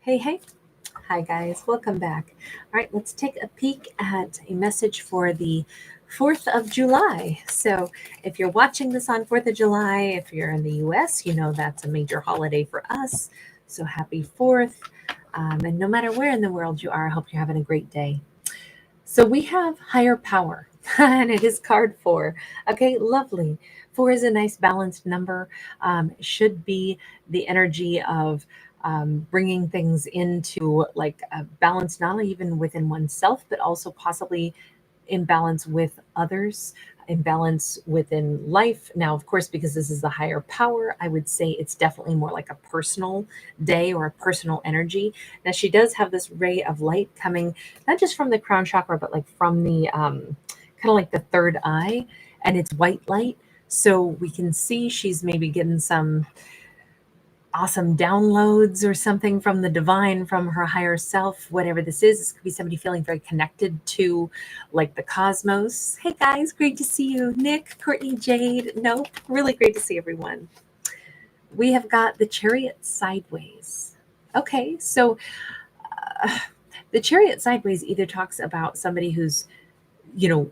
Hey, hey. Hi, guys. Welcome back. All right, let's take a peek at a message for the 4th of July. So, if you're watching this on 4th of July, if you're in the US, you know that's a major holiday for us. So, happy 4th. And no matter where in the world you are, I hope you're having a great day. So, we have higher power, and it is card 4. Okay, lovely. 4 is a nice balanced number, should be the energy of bringing things into like a balance, not even within oneself, but also possibly in balance with others, in balance within life. Now, of course, because this is the higher power, I would say it's definitely more like a personal day or a personal energy. Now, she does have this ray of light coming, not just from the crown chakra, but like from the kind of like the third eye, and it's white light. So we can see she's maybe getting some awesome downloads or something from the divine, from her higher self, whatever this is. This could be somebody feeling very connected to like the cosmos. Hey guys, great to see you. Nick, Courtney, Jade. Nope, really great to see everyone. We have got the Chariot sideways. Okay, so the Chariot sideways either talks about somebody who's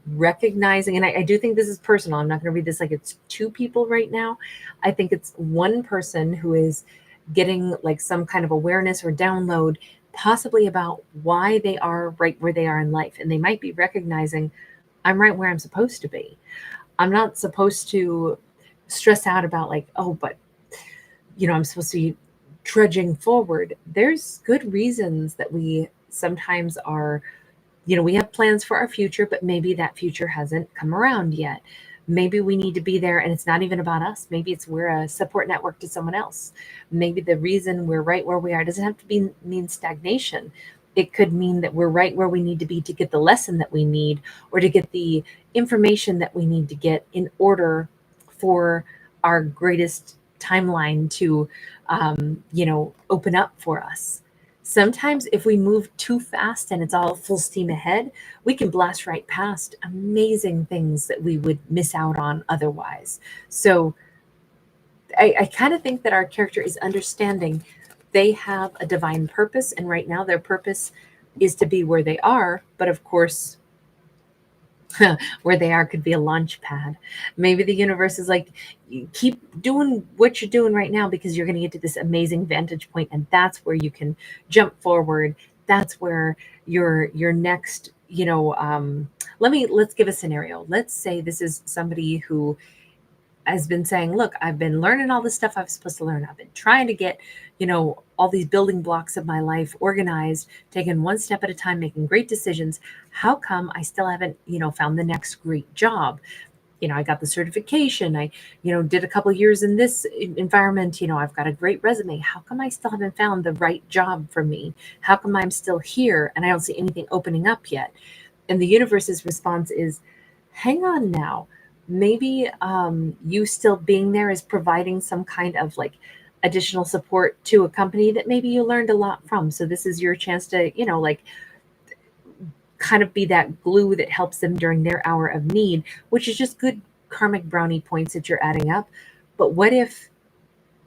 recognizing, and I do think this is personal. I'm not going to read this like it's two people right now. I think it's one person who is getting like some kind of awareness or download, possibly about why they are right where they are in life. And they might be recognizing, I'm right where I'm supposed to be. I'm not supposed to stress out about like, oh, but I'm supposed to be trudging forward. There's good reasons that we sometimes are, we have plans for our future, but maybe that future hasn't come around yet. Maybe we need to be there and it's not even about us. Maybe it's we're a support network to someone else. Maybe the reason we're right where we are doesn't have to mean stagnation. It could mean that we're right where we need to be to get the lesson that we need or to get the information that we need to get in order for our greatest timeline to open up for us. Sometimes if we move too fast and it's all full steam ahead, we can blast right past amazing things that we would miss out on otherwise. So I kind of think that our character is understanding they have a divine purpose, and right now their purpose is to be where they are. But of course, where they are could be a launch pad. Maybe the universe is like, you keep doing what you're doing right now because you're going to get to this amazing vantage point, and that's where you can jump forward. That's where your next, let's give a scenario. Let's say this is somebody who has been saying, look, I've been learning all the stuff I was supposed to learn. I've been trying to get, all these building blocks of my life organized, taking one step at a time, making great decisions. How come I still haven't, found the next great job? I got the certification. I, did a couple of years in this environment. I've got a great resume. How come I still haven't found the right job for me? How come I'm still here and I don't see anything opening up yet? And the universe's response is, hang on now. Maybe you still being there is providing some kind of like additional support to a company that maybe you learned a lot from. So this is your chance to, like kind of be that glue that helps them during their hour of need, which is just good karmic brownie points that you're adding up. But what if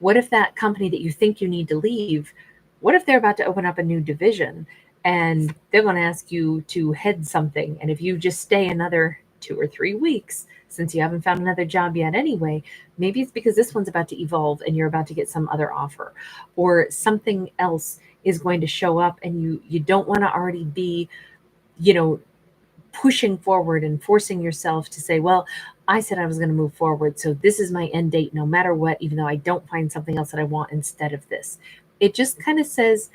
that company that you think you need to leave, what if they're about to open up a new division and they're going to ask you to head something? And if you just stay another 2 or 3 weeks, since you haven't found another job yet anyway, maybe it's because this one's about to evolve and you're about to get some other offer, or something else is going to show up and you don't want to already be, you know, pushing forward and forcing yourself to say, well, I said I was going to move forward. So this is my end date, no matter what, even though I don't find something else that I want instead of this. It just kind of says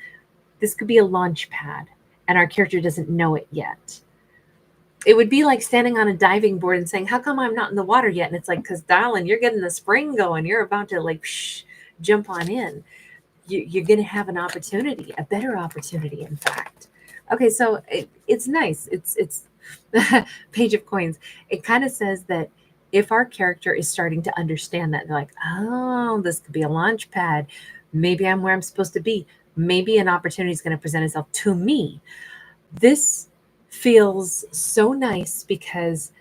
this could be a launch pad and our character doesn't know it yet. It would be like standing on a diving board and saying, how come I'm not in the water yet? And it's like, because darling, you're getting the spring going. You're about to like jump on in. You're going to have an opportunity, a better opportunity, in fact. Okay, so it's nice. It's Page of Coins. It kind of says that if our character is starting to understand that, they're like, oh, this could be a launch pad. Maybe I'm where I'm supposed to be. Maybe an opportunity is going to present itself to me. This feels so nice because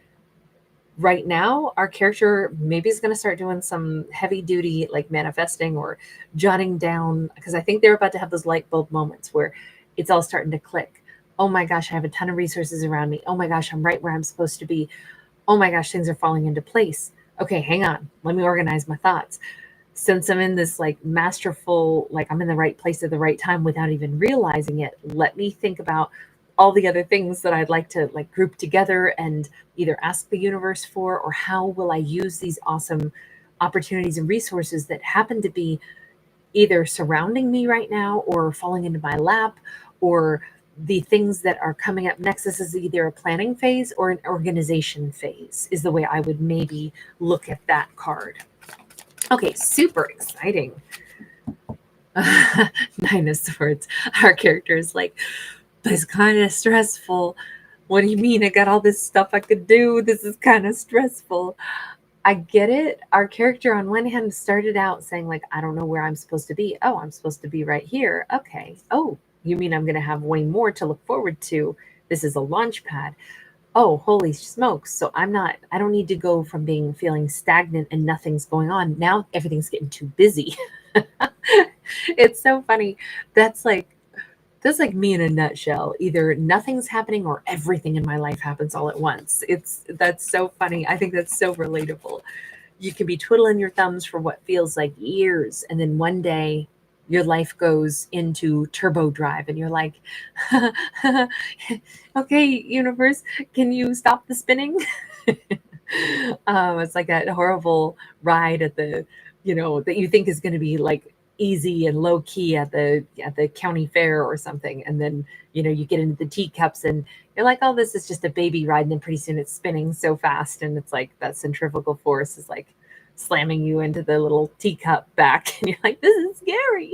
right now, our character maybe is going to start doing some heavy duty like manifesting or jotting down, because I think they're about to have those light bulb moments where it's all starting to click. Oh my gosh, I have a ton of resources around me. Oh my gosh, I'm right where I'm supposed to be. Oh my gosh, things are falling into place. Okay, hang on. Let me organize my thoughts. Since I'm in this like masterful, like I'm in the right place at the right time without even realizing it, let me think about all the other things that I'd like to like group together and either ask the universe for, or how will I use these awesome opportunities and resources that happen to be either surrounding me right now or falling into my lap, or the things that are coming up next. This is either a planning phase or an organization phase, is the way I would maybe look at that card. Okay, super exciting. Nine of Swords. Our character is like, but it's kind of stressful. What do you mean? I got all this stuff I could do. This is kind of stressful. I get it. Our character on one hand started out saying like, I don't know where I'm supposed to be. Oh, I'm supposed to be right here. Okay. Oh, you mean I'm going to have way more to look forward to? This is a launch pad. Oh, holy smokes. So I don't need to go from feeling stagnant and nothing's going on. Now everything's getting too busy. It's so funny. That's like, that's like me in a nutshell. Either nothing's happening or everything in my life happens all at once. That's so funny. I think that's so relatable. You can be twiddling your thumbs for what feels like years, and then one day your life goes into turbo drive and you're like, okay, universe, can you stop the spinning? It's like that horrible ride at the, that you think is going to be like easy and low key at the county fair or something, and then you get into the teacups and you're like, oh, this is just a baby ride, and then pretty soon it's spinning so fast, and it's like that centrifugal force is like slamming you into the little teacup back, and you're like, this is scary.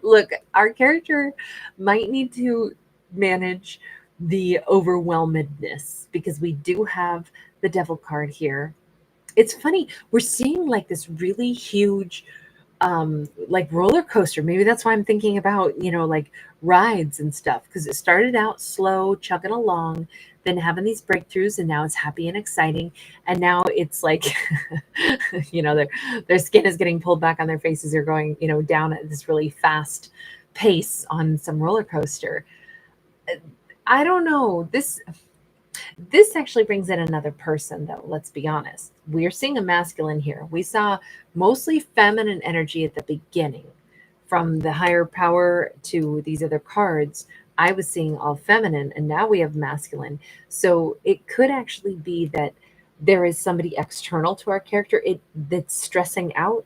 Look, our character might need to manage the overwhelmedness because we do have the devil card here. It's funny, we're seeing like this really huge like roller coaster. Maybe that's why I'm thinking about, like rides and stuff, because it started out slow, chugging along, then having these breakthroughs, and now it's happy and exciting. And now it's like, their skin is getting pulled back on their faces. They're going, down at this really fast pace on some roller coaster. I don't know. This actually brings in another person, though. Let's be honest. We're seeing a masculine here. We saw mostly feminine energy at the beginning. From the higher power to these other cards, I was seeing all feminine, and now we have masculine. So it could actually be that there is somebody external to our character that's stressing out.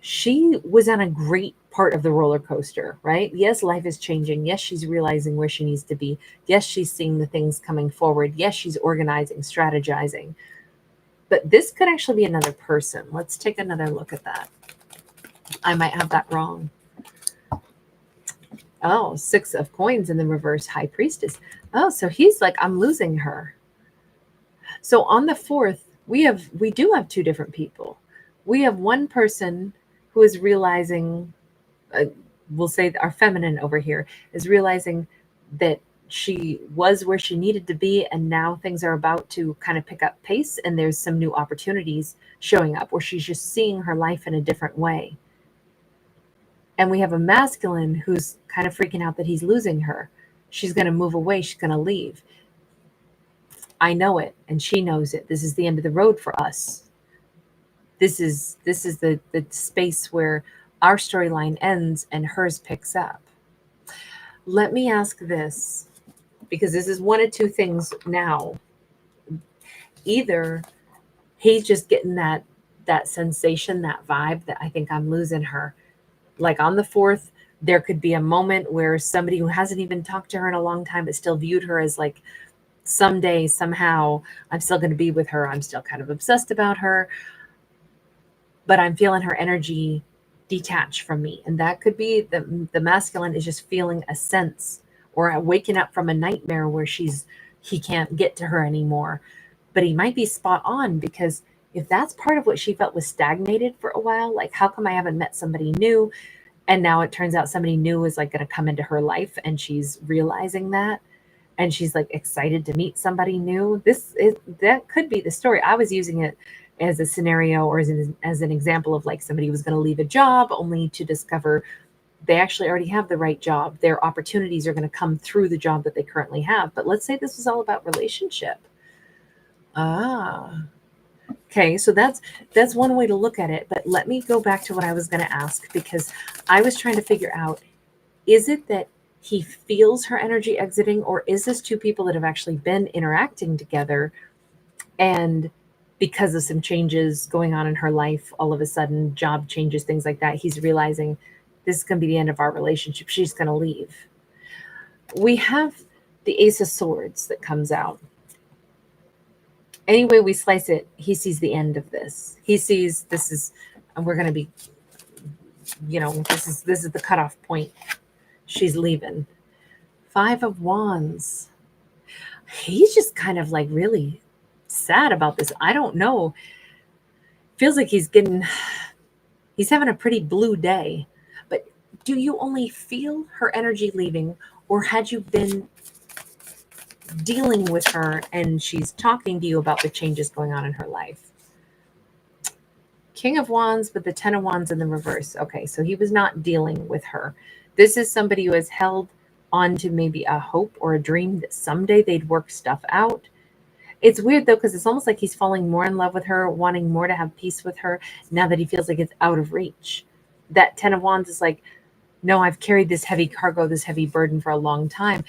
She was on a great part of the roller coaster, right? Yes, life is changing. Yes, she's realizing where she needs to be. Yes, she's seeing the things coming forward. Yes, she's organizing, strategizing. But this could actually be another person. Let's take another look at that. I might have that wrong. Oh, 6 of coins in the reverse, high priestess. Oh, so he's like, I'm losing her. So on the 4th, we do have 2 different people. We have one person who is realizing, we'll say our feminine over here is realizing that she was where she needed to be, and now things are about to kind of pick up pace, and there's some new opportunities showing up where she's just seeing her life in a different way. And we have a masculine who's kind of freaking out that he's losing her. She's going to move away. She's going to leave. I know it, and she knows it. This is the end of the road for us. This is the space where our storyline ends and hers picks up. Let me ask this, because this is one of 2 things now. Either he's just getting that sensation, that vibe that I think I'm losing her. Like on the 4th, there could be a moment where somebody who hasn't even talked to her in a long time but still viewed her as like, someday, somehow, I'm still going to be with her. I'm still kind of obsessed about her, but I'm feeling her energy detach from me. And that could be the masculine is just feeling a sense, or waking up from a nightmare where he can't get to her anymore. But he might be spot on, because if that's part of what she felt was stagnated for a while, like, how come I haven't met somebody new? And now it turns out somebody new is like going to come into her life, and she's realizing that. and she's like excited to meet somebody new. That could be the story. I was using it as a scenario, or as an example of like somebody was going to leave a job only to discover they actually already have the right job. Their opportunities are going to come through the job that they currently have. But let's say this was all about relationship. Ah, okay. So that's one way to look at it. But let me go back to what I was going to ask, because I was trying to figure out, is it that he feels her energy exiting, or is this two people that have actually been interacting together, and because of some changes going on in her life, all of a sudden, job changes, things like that, he's realizing this is going to be the end of our relationship. She's going to leave. We have the Ace of Swords that comes out. Any way we slice it, he sees the end of this. He sees this is, we're going to be, this is the cutoff point. She's leaving. Five of Wands. He's just kind of like really sad about this. I don't know. Feels like he's having a pretty blue day. But do you only feel her energy leaving, or had you been dealing with her and she's talking to you about the changes going on in her life? King of Wands, but the Ten of Wands in the reverse. Okay, so he was not dealing with her. This is somebody who has held on to maybe a hope or a dream that someday they'd work stuff out. It's weird though, because it's almost like he's falling more in love with her, wanting more to have peace with her now that he feels like it's out of reach. That Ten of Wands is like, no, I've carried this heavy cargo, this heavy burden for a long time,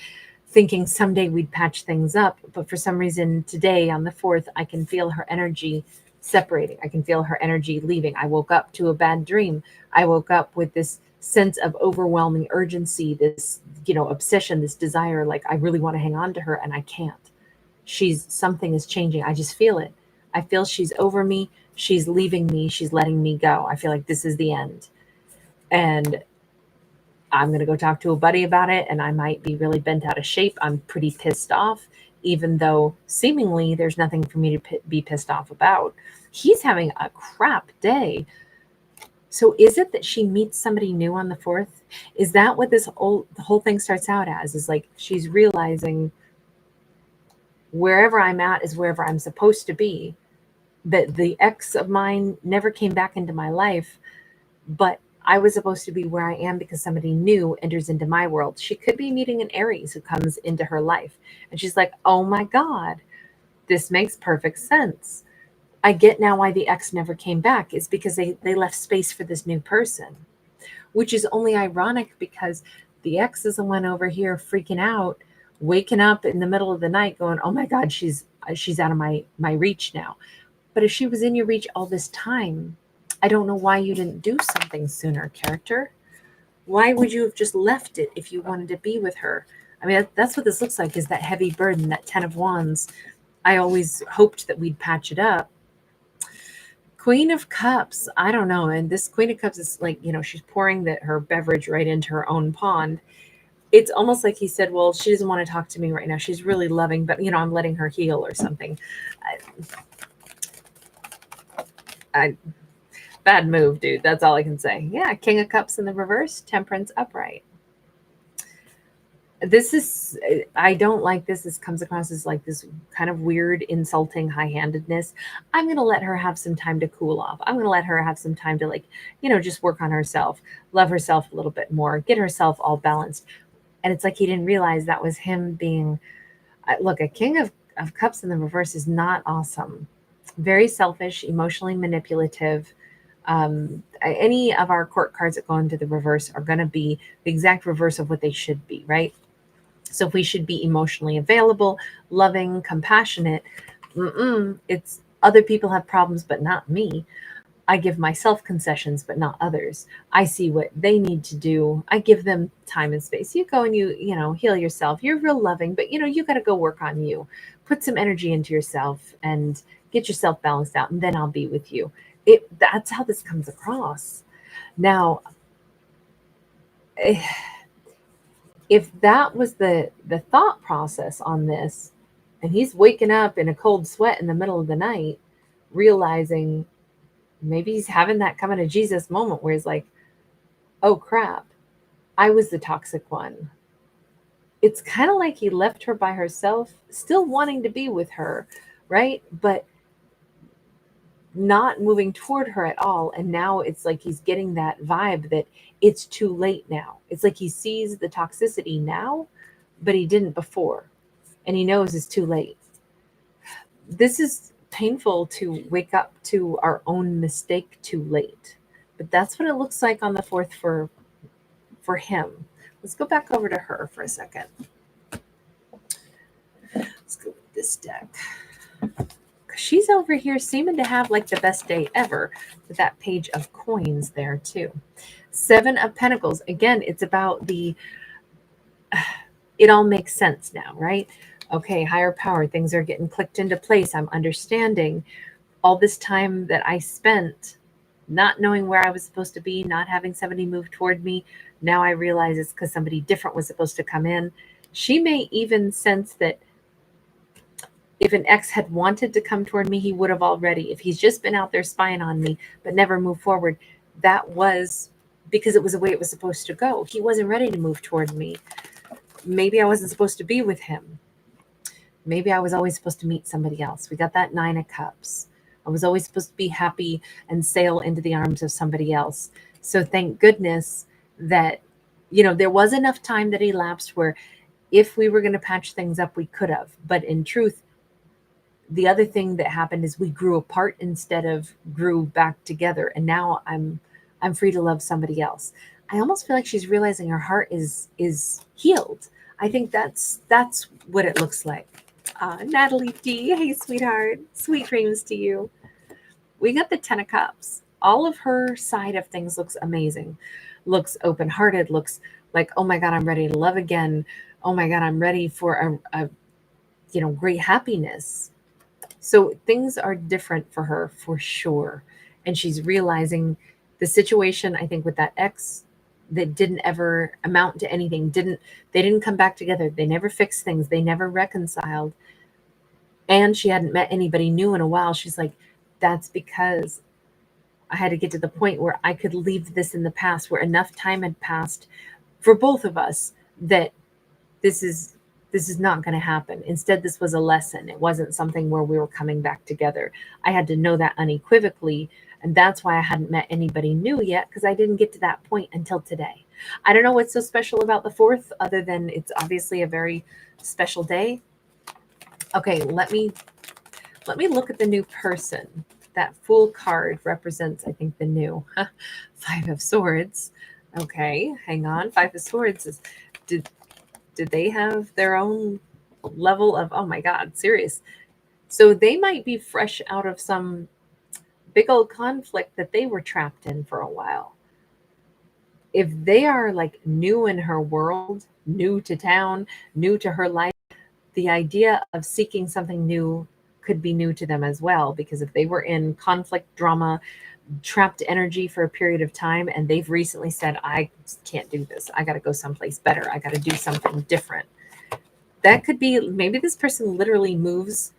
thinking someday we'd patch things up. But for some reason today on the 4th, I can feel her energy separating. I can feel her energy leaving. I woke up to a bad dream. I woke up with this sense of overwhelming urgency, this, obsession, this desire, like I really want to hang on to her and I can't. Something is changing. I just feel it. I feel she's over me. She's leaving me. She's letting me go. I feel like this is the end. And I'm going to go talk to a buddy about it, and I might be really bent out of shape. I'm pretty pissed off, even though seemingly there's nothing for me to be pissed off about. He's having a crap day. So is it that she meets somebody new on the 4th? Is that what the whole thing starts out as? Is like she's realizing wherever I'm at is wherever I'm supposed to be. That the ex of mine never came back into my life, but I was supposed to be where I am because somebody new enters into my world. She could be meeting an Aries who comes into her life. And she's like, oh my God, this makes perfect sense. I get now why the ex never came back. Is because they left space for this new person, which is only ironic because the ex is the one over here freaking out, waking up in the middle of the night going, oh my God, she's out of my reach now. But if she was in your reach all this time, I don't know why you didn't do something sooner, character. Why would you have just left it if you wanted to be with her? I mean, that's what this looks like, is that heavy burden, that Ten of Wands. I always hoped that we'd patch it up. Queen of Cups, I don't know. And this Queen of Cups is like, she's pouring her beverage right into her own pond. It's almost like he said, well, she doesn't want to talk to me right now. She's really loving, but, I'm letting her heal or something. Bad move, dude. That's all I can say. Yeah, King of Cups in the reverse, Temperance upright. I don't like this. This comes across as like this kind of weird, insulting high-handedness. I'm going to let her have some time to cool off. I'm going to let her have some time to just work on herself, love herself a little bit more, get herself all balanced. And it's like he didn't realize that was him being, look, a King of Cups in the reverse is not awesome. Very selfish, emotionally manipulative. Any of our court cards that go into the reverse are going to be the exact reverse of what they should be, right? So if we should be emotionally available, loving, compassionate, it's other people have problems, but not me. I give myself concessions, but not others. I see what they need to do. I give them time and space. You go and you heal yourself. You're real loving, but you got to go work on you. Put some energy into yourself and get yourself balanced out, and then I'll be with you. That's how this comes across. Now, if that was the thought process on this, and he's waking up in a cold sweat in the middle of the night, realizing maybe he's having that coming to Jesus moment where he's like, oh crap, I was the toxic one. it's kind of like he left her by herself, still wanting to be with her, right? But not moving toward her at all. And now it's like he's getting that vibe that it's too late now. It's like he sees the toxicity now, but he didn't before. And he knows it's too late. This is painful to wake up to our own mistake too late. But that's what it looks like on the fourth for him. Let's go back over to her for a second. Let's go with this deck. She's over here seeming to have like the best day ever with that page of coins there too. 7 of Pentacles. Again, it's about it all makes sense now, right? Okay, higher power, things are getting clicked into place. I'm understanding all this time that I spent not knowing where I was supposed to be, not having somebody move toward me. Now I realize it's because somebody different was supposed to come in. She may even sense that if an ex had wanted to come toward me, he would have already. If he's just been out there spying on me, but never moved forward, that was because it was the way it was supposed to go. He wasn't ready to move toward me. Maybe I wasn't supposed to be with him. Maybe I was always supposed to meet somebody else. We got that 9 of Cups. I was always supposed to be happy and sail into the arms of somebody else. So thank goodness that, there was enough time that elapsed where if we were going to patch things up, we could have. But in truth, the other thing that happened is we grew apart instead of grew back together. And now I'm free to love somebody else. I almost feel like she's realizing her heart is healed. I think that's what it looks like. Natalie D, hey sweetheart, sweet dreams to you. We got the 10 of Cups. All of her side of things looks amazing. Looks open-hearted, looks like, oh my God, I'm ready to love again. Oh my God, I'm ready for a great happiness. So things are different for her for sure. And she's realizing the situation, I think, with that ex that didn't ever amount to anything. They didn't come back together. They never fixed things. They never reconciled. And she hadn't met anybody new in a while. She's like, that's because I had to get to the point where I could leave this in the past, where enough time had passed for both of us that this is not going to happen. Instead, this was a lesson. It wasn't something where we were coming back together. I had to know that unequivocally. And that's why I hadn't met anybody new yet, because I didn't get to that point until today. I don't know what's so special about the 4th, other than it's obviously a very special day. Okay, let me look at the new person. That Fool card represents, I think, the new 5 of Swords. Okay, hang on. 5 of Swords is, did they have their own level of, oh my God, serious. So they might be fresh out of some big old conflict that they were trapped in for a while. If they are like new in her world, new to town, new to her life, the idea of seeking something new could be new to them as well. Because if they were in conflict, drama, trapped energy for a period of time, and they've recently said, I can't do this. I got to go someplace better. I got to do something different. That could be, maybe this person literally moves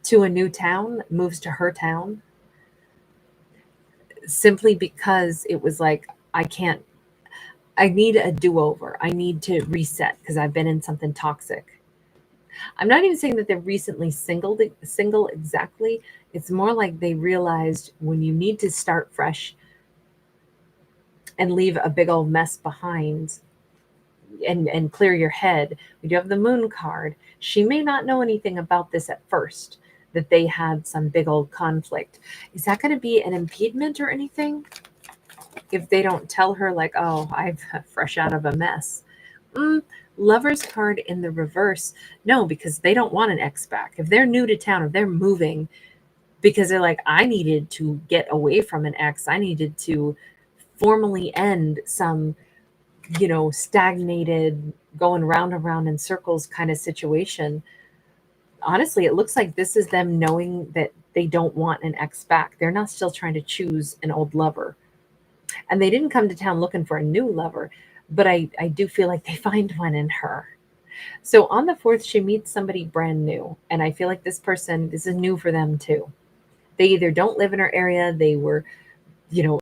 to a new town, moves to her town, simply because it was like, I need a do-over. I need to reset because I've been in something toxic. I'm not even saying that they're recently single exactly. It's more like they realized when you need to start fresh and leave a big old mess behind and clear your head. We do have the Moon card. She may not know anything about this at first, that they had some big old conflict. Is that going to be an impediment or anything? If they don't tell her like, oh, I'm fresh out of a mess. Lover's card in the reverse. No, because they don't want an ex back. If they're new to town, if they're moving because they're like, I needed to get away from an ex. I needed to formally end some, stagnated, going round and round in circles kind of situation. Honestly, it looks like this is them knowing that they don't want an ex back. They're not still trying to choose an old lover. And they didn't come to town looking for a new lover, but I do feel like they find one in her. So on the 4th, she meets somebody brand new. And I feel like this is new for them too. They either don't live in her area, they were,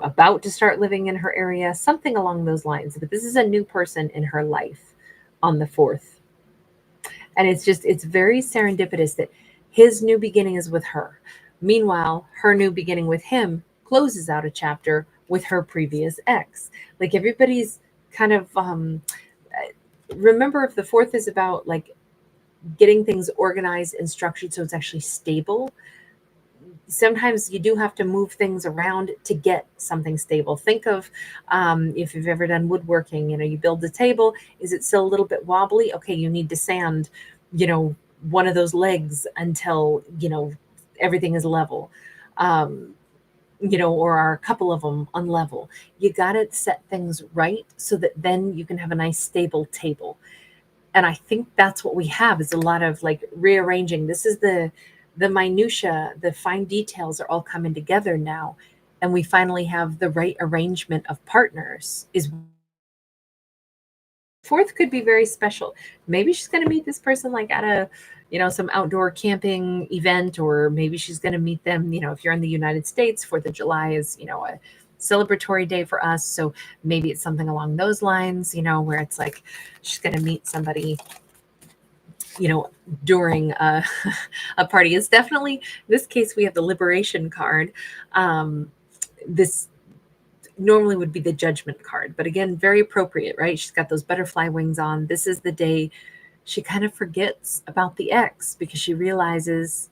about to start living in her area, something along those lines. But this is a new person in her life on the 4th. And it's very serendipitous that his new beginning is with her. Meanwhile, her new beginning with him closes out a chapter with her previous ex. Like everybody's kind of, remember if the fourth is about like getting things organized and structured so it's actually stable, sometimes you do have to move things around to get something stable. Think of, if you've ever done woodworking, you build the table. Is it still a little bit wobbly? Okay, you need to sand, one of those legs until, everything is level. Um, or are a couple of them unlevel. You got to set things right so that then you can have a nice stable table. And I think that's what we have is a lot of like rearranging. This is the minutia, the fine details are all coming together now, and we finally have the right arrangement of partners. Is fourth could be very special. Maybe she's going to meet this person like at a some outdoor camping event, or maybe she's going to meet them, if you're in the United States, 4th of July is a celebratory day for us, so maybe it's something along those lines, where it's like she's going to meet somebody during a party. It's definitely, in this case, we have the liberation card. This normally would be the judgment card, but again, very appropriate, right? She's got those butterfly wings on. This is the day she kind of forgets about the ex because she realizes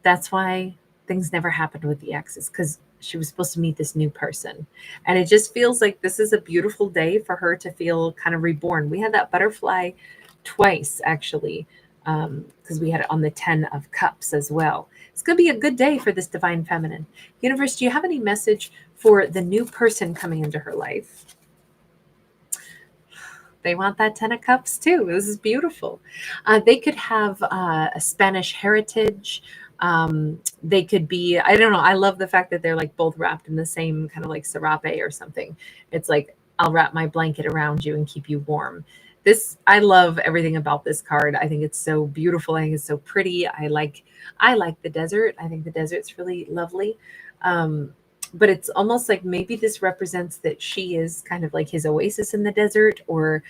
that's why things never happened with the exes, because she was supposed to meet this new person. And it just feels like this is a beautiful day for her to feel kind of reborn. We had that butterfly twice, actually, because we had it on the 10 of Cups as well. It's going to be a good day for this divine feminine. Universe, do you have any message for the new person coming into her life? They want that 10 of Cups too. This is beautiful. They could have a Spanish heritage. They could be, I don't know. I love the fact that they're like both wrapped in the same kind of like serape or something. It's like, I'll wrap my blanket around you and keep you warm. I love everything about this card. I think it's so beautiful. I think it's so pretty. I like the desert. I think the desert's really lovely. But it's almost like maybe this represents that she is kind of like his oasis in the desert, or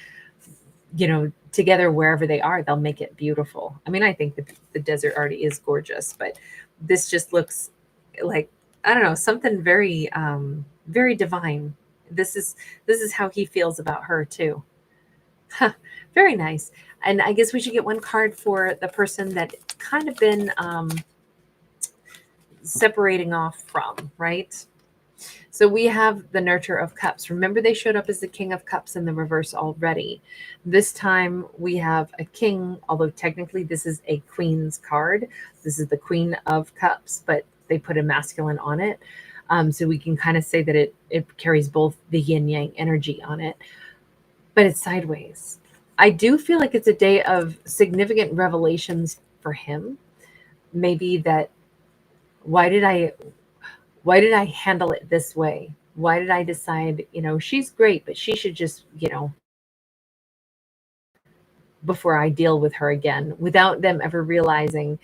together wherever they are, they'll make it beautiful. I mean, I think the desert already is gorgeous, but this just looks like, I don't know, something very very divine. This is how he feels about her too. Huh, very nice. And I guess we should get one card for the person that kind of been separating off from, right? So we have the Nurture of Cups. Remember, they showed up as the King of Cups in the reverse already. This time we have a king, although technically this is a queen's card. This is the Queen of Cups, but they put a masculine on it. So we can kind of say that it carries both the yin yang energy on it, but it's sideways. I do feel like it's a day of significant revelations for him. Maybe that, why did I handle it this way? Why did I decide, she's great, but she should just, before I deal with her again, without them ever realizing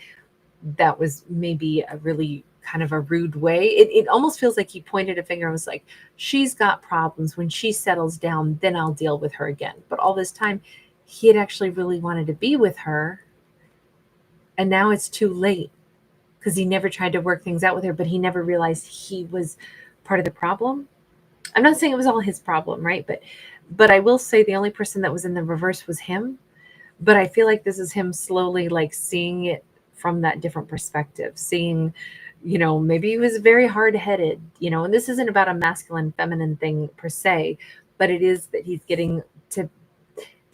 that was maybe a really kind of a rude way. It almost feels like he pointed a finger and was like, she's got problems. When she settles down, then I'll deal with her again. But all this time, he had actually really wanted to be with her. And now it's too late, because he never tried to work things out with her, but he never realized he was part of the problem. I'm not saying it was all his problem, right? But I will say the only person that was in the reverse was him. But I feel like this is him slowly like seeing it from that different perspective, seeing, maybe he was very hard-headed, and this isn't about a masculine feminine thing per se, but it is that he's getting to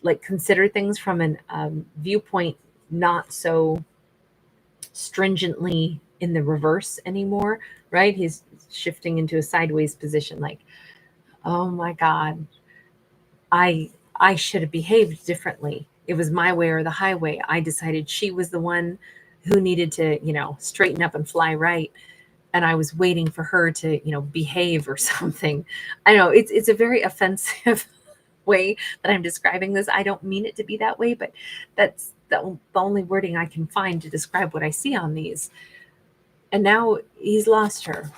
like consider things from an viewpoint, not so stringently in the reverse anymore, right? He's shifting into a sideways position, like, oh my God, I should have behaved differently. It was my way or the highway. I decided she was the one who needed to, straighten up and fly right. And I was waiting for her to, behave or something. I know it's a very offensive way that I'm describing this. I don't mean it to be that way, but that's the only wording I can find to describe what I see on these. And now he's lost her.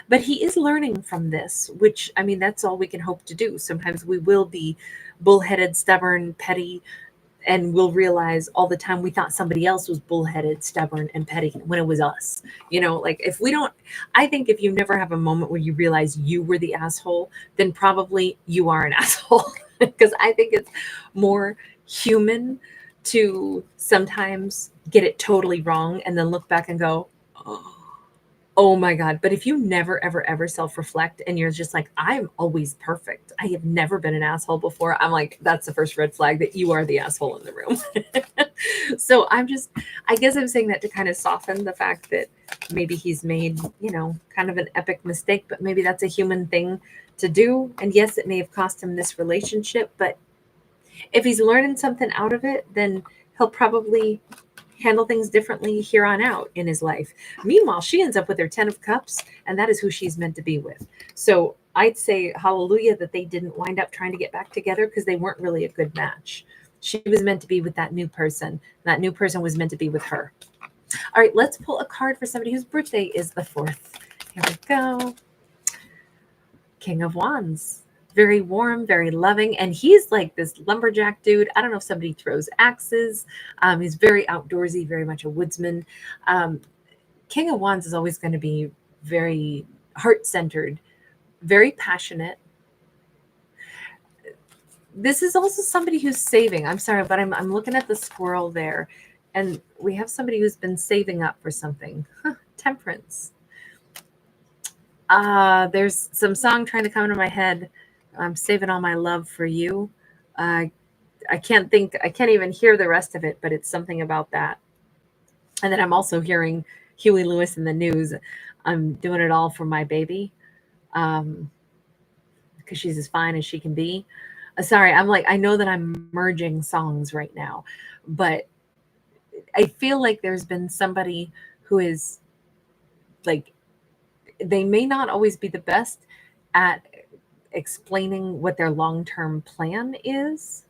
But he is learning from this, which, that's all we can hope to do. Sometimes we will be bullheaded, stubborn, petty, And we'll realize all the time we thought somebody else was bullheaded, stubborn, and petty when it was us. Like if we don't, I think if you never have a moment where you realize you were the asshole, then probably you are an asshole. Because I think it's more human to sometimes get it totally wrong and then look back and go, oh my God. But if you never, ever, ever self reflect and you're just like, I'm always perfect, I have never been an asshole before, I'm like, that's the first red flag that you are the asshole in the room. So I guess I'm saying that to kind of soften the fact that maybe he's made, kind of an epic mistake, but maybe that's a human thing to do. And yes, it may have cost him this relationship, but if he's learning something out of it, then he'll probably handle things differently here on out in his life. Meanwhile, she ends up with her 10 of cups, and that is who she's meant to be with. So I'd say hallelujah that they didn't wind up trying to get back together, because they weren't really a good match. She was meant to be with that new person. That new person was meant to be with her. All right, let's pull a card for somebody whose birthday is the 4th. Here we go. King of Wands. Very warm, very loving. And he's like this lumberjack dude. I don't know if somebody throws axes. He's very outdoorsy, very much a woodsman. King of Wands is always going to be very heart-centered, very passionate. This is also somebody who's saving. I'm sorry, but I'm looking at the squirrel there. And we have somebody who's been saving up for something. Temperance. There's some song trying to come into my head. I'm saving all my love for you. I can't even hear the rest of it, but it's something about that. And then I'm also hearing Huey Lewis in the News. I'm doing it all for my baby. Because she's as fine as she can be. Sorry, I know that I'm merging songs right now, but I feel like there's been somebody who is like, they may not always be the best at explaining what their long-term plan is,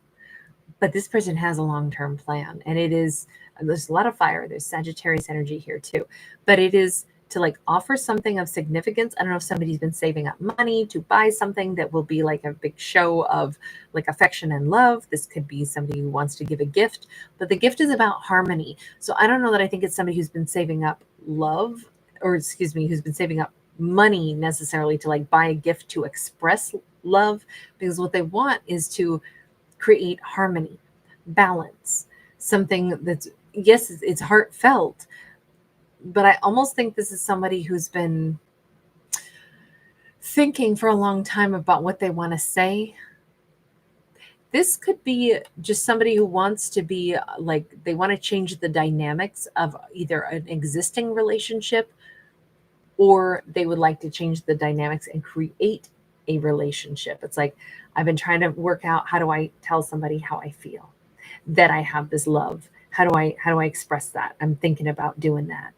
but this person has a long-term plan, and there's a lot of fire. There's Sagittarius energy here too, but it is to offer something of significance. I don't know if somebody's been saving up money to buy something that will be like a big show of affection and love. This could be somebody who wants to give a gift, but the gift is about harmony. So I don't know that I think it's somebody who's been saving up who's been saving up money necessarily to buy a gift to express love, because what they want is to create harmony, balance, something that's, yes, it's heartfelt, but I almost think this is somebody who's been thinking for a long time about what they want to say. This could be just somebody who wants to be they want to change the dynamics of either an existing relationship, or they would like to change the dynamics and create a relationship. It's I've been trying to work out, how do I tell somebody how I feel, that I have this love? How do I express that? I'm thinking about doing that.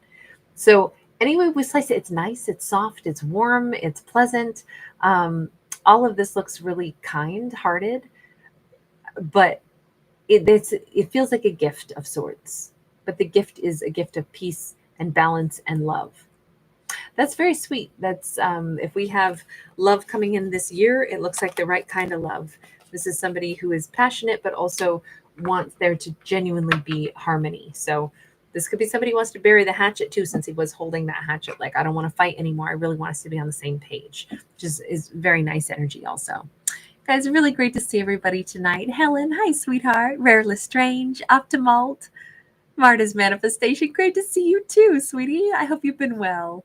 So anyway, we slice it. It's nice, it's soft, it's warm, it's pleasant. All of this looks really kind-hearted, but it feels like a gift of sorts. But the gift is a gift of peace and balance and love. That's very sweet. That's if we have love coming in this year, it looks like the right kind of love. This is somebody who is passionate, but also wants there to genuinely be harmony. So this could be somebody who wants to bury the hatchet too, since he was holding that hatchet. I don't want to fight anymore. I really want us to be on the same page, which is very nice energy also. Guys, really great to see everybody tonight. Helen, hi, sweetheart. Rare Lestrange, Optimalt, Marta's Manifestation. Great to see you too, sweetie. I hope you've been well.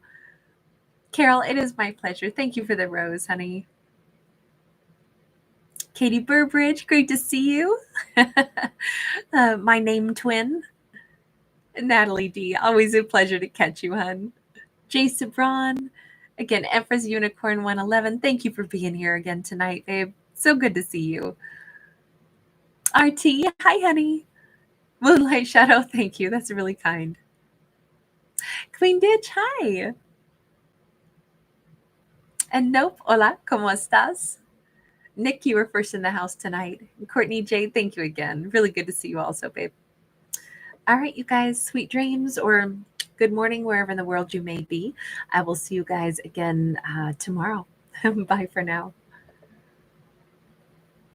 Carol, it is my pleasure. Thank you for the rose, honey. Katie Burbridge, great to see you. My name twin. Natalie D, always a pleasure to catch you, hun. Jay Sabran, again, Empress Unicorn 111, thank you for being here again tonight, babe. So good to see you. RT, hi, honey. Moonlight Shadow, thank you. That's really kind. Queen Ditch, hi. And Nope, hola, ¿cómo estás? Nick, you were first in the house tonight. Courtney J, thank you again. Really good to see you also, babe. All right, you guys, sweet dreams or good morning, wherever in the world you may be. I will see you guys again tomorrow. Bye for now.